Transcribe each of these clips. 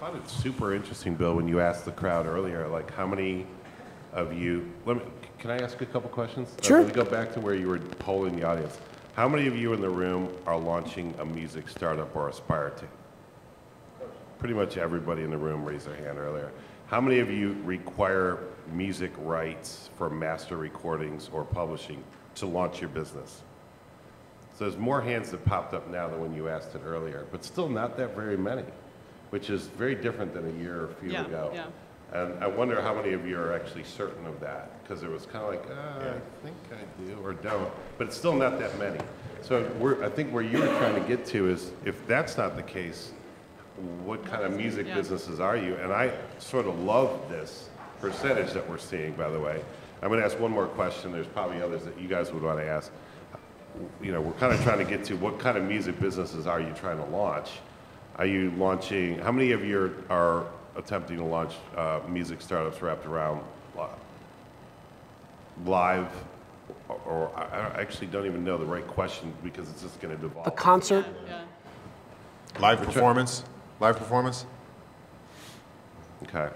found it super interesting, Bill, when you asked the crowd earlier, like how many of you, can I ask a couple questions? Sure. Let me go back to where you were polling the audience. How many of you in the room are launching a music startup or aspire to? Pretty much everybody in the room raised their hand earlier. How many of you require music rights for master recordings or publishing to launch your business? So there's more hands that popped up now than when you asked it earlier, but still not that very many, which is very different than a year or a few ago. Yeah. And I wonder how many of you are actually certain of that, because it was kind of like, I think I do or don't, but it's still not that many. So I think where you were trying to get to is, if that's not the case, what kind of music businesses are you? And I sort of love this percentage that we're seeing, by the way. I'm going to ask one more question. There's probably others that you guys would want to ask. You know, we're kind of trying to get to what kind of music businesses are you trying to launch? Are you launching, how many of you are attempting to launch music startups wrapped around live, or I actually don't even know the right question because it's just going to devolve. A concert? Yeah. Live performance? Live performance? Okay.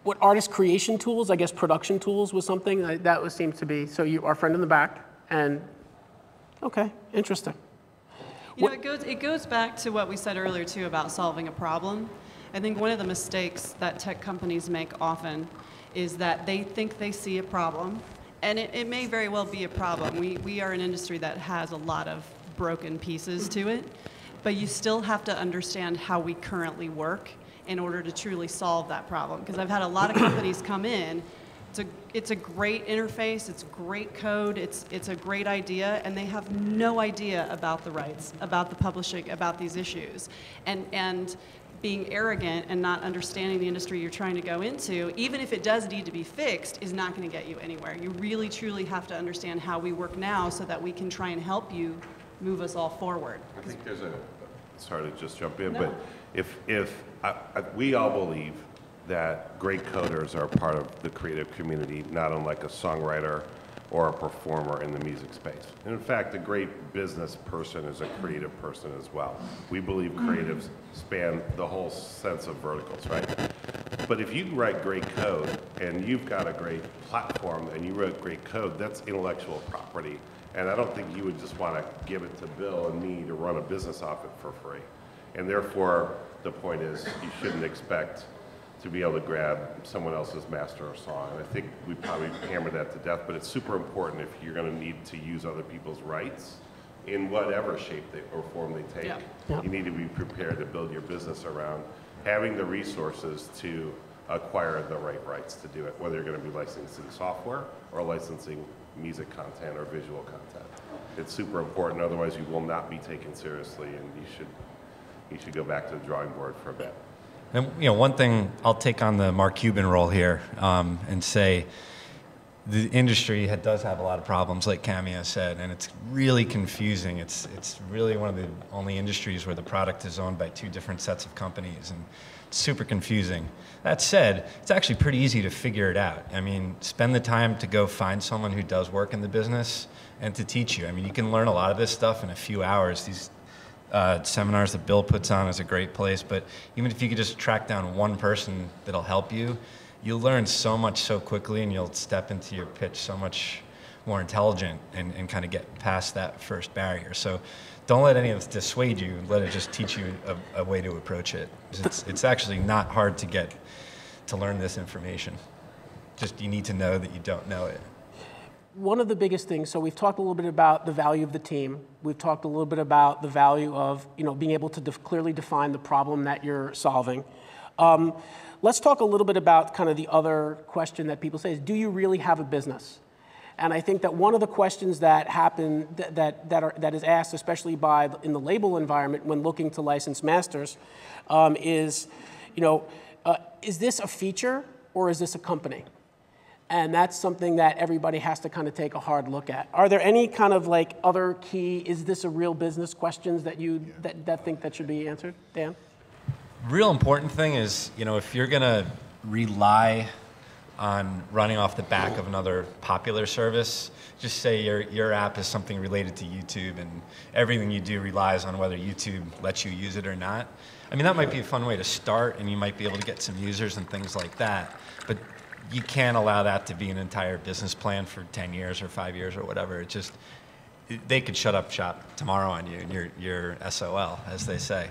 What artist creation tools? I guess production tools was something that seems to be. So you, our friend in the back, and okay, interesting. You know, it goes back to what we said earlier too about solving a problem. I think one of the mistakes that tech companies make often is that they think they see a problem, and it may very well be a problem. We are an industry that has a lot of broken pieces to it, but you still have to understand how we currently work in order to truly solve that problem. Because I've had a lot of companies come in, it's a great interface, it's great code, it's a great idea, and they have no idea about the rights, about the publishing, about these issues. And being arrogant and not understanding the industry you're trying to go into, even if it does need to be fixed, is not going to get you anywhere. You really, truly have to understand how we work now so that we can try and help you move us all forward. I think there's sorry to just jump in, but we all believe that great coders are part of the creative community, not unlike a songwriter or a performer in the music space. And in fact, a great business person is a creative person as well. We believe creatives span the whole sense of verticals, right? But if you write great code and you've got a great platform and you wrote great code, that's intellectual property. And I don't think you would just want to give it to Bill and me to run a business off it for free. And therefore, the point is you shouldn't expect to be able to grab someone else's master or song. And I think we probably hammered that to death, but it's super important if you're going to need to use other people's rights in whatever shape or form they take. Yeah. You need to be prepared to build your business around having the resources to acquire the right rights to do it, whether you're going to be licensing software or licensing music content or visual content. It's super important, otherwise you will not be taken seriously, and you should go back to the drawing board for a bit. And one thing, I'll take on the Mark Cuban role here and say the industry does have a lot of problems, like Cameo said, and it's really confusing. It's really one of the only industries where the product is owned by two different sets of companies, and it's super confusing. That said, it's actually pretty easy to figure it out. I mean, spend the time to go find someone who does work in the business and to teach you. I mean, you can learn a lot of this stuff in a few hours. These seminars that Bill puts on is a great place, but even if you could just track down one person that'll help you, you'll learn so much so quickly, and you'll step into your pitch so much more intelligent and kind of get past that first barrier. So don't let any of this dissuade you. Let it just teach you a way to approach it. It's actually not hard to learn this information. Just you need to know that you don't know it. One of the biggest things, so we've talked a little bit about the value of the team. We've talked a little bit about the value of being able to clearly define the problem that you're solving. Let's talk a little bit about kind of the other question that people say is, do you really have a business? And I think that one of the questions that happen that is asked, especially in the label environment when looking to license masters, is this a feature or is this a company? And that's something that everybody has to kind of take a hard look at. Are there any kind of like other key, is this a real business questions that you that think that should be answered? Dan? Real important thing is, if you're going to rely on running off the back of another popular service. Just say your app is something related to YouTube and everything you do relies on whether YouTube lets you use it or not. I mean, that might be a fun way to start, and you might be able to get some users and things like that. But you can't allow that to be an entire business plan for 10 years or 5 years or whatever. It just, they could shut up shop tomorrow on you, and you're SOL, as they say.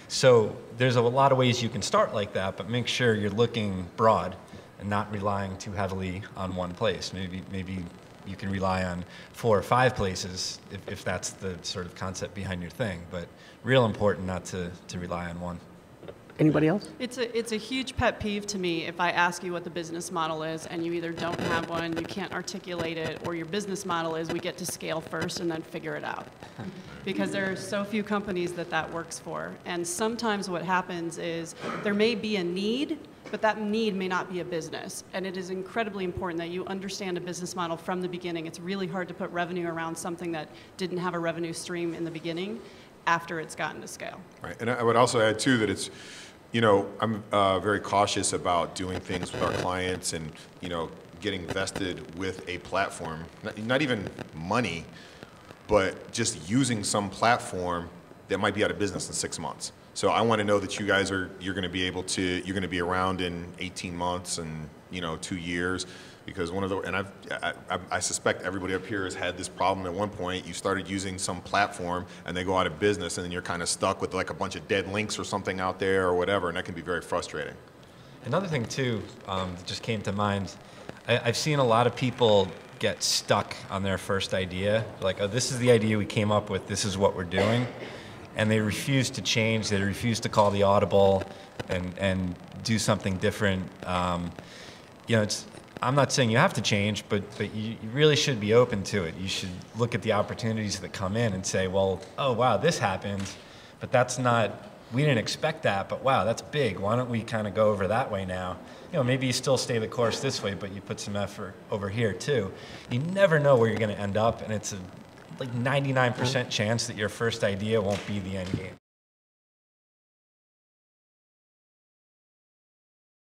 So there's a lot of ways you can start like that, but make sure you're looking broad and not relying too heavily on one place. Maybe you can rely on 4 or 5 places if that's the sort of concept behind your thing, but real important not to rely on one. Anybody else? It's a huge pet peeve to me if I ask you what the business model is and you either don't have one, you can't articulate it, or your business model is we get to scale first and then figure it out. Because there are so few companies that works for. And sometimes what happens is there may be a need, but that need may not be a business. And it is incredibly important that you understand a business model from the beginning. It's really hard to put revenue around something that didn't have a revenue stream in the beginning after it's gotten to scale. Right, and I would also add too that it's, you know, I'm very cautious about doing things with our clients and, you know, getting vested with a platform, not even money, but just using some platform that might be out of business in 6 months. So I want to know that you guys you're going to be around in 18 months and, you know, 2 years. Because I suspect everybody up here has had this problem at one point. You started using some platform and they go out of business, and then you're kind of stuck with like a bunch of dead links or something out there or whatever, and that can be very frustrating. Another thing too that just came to mind, I've seen a lot of people get stuck on their first idea. Like, oh, this is the idea we came up with, this is what we're doing. And they refuse to change, they refuse to call the audible and do something different. You know, I'm not saying you have to change, but you really should be open to it. You should look at the opportunities that come in and say, well, oh, wow, this happened, but that's not, we didn't expect that, but wow, that's big. Why don't we kind of go over that way now? You know, maybe you still stay the course this way, but you put some effort over here too. You never know where you're going to end up, and it's a like 99% chance that your first idea won't be the end game.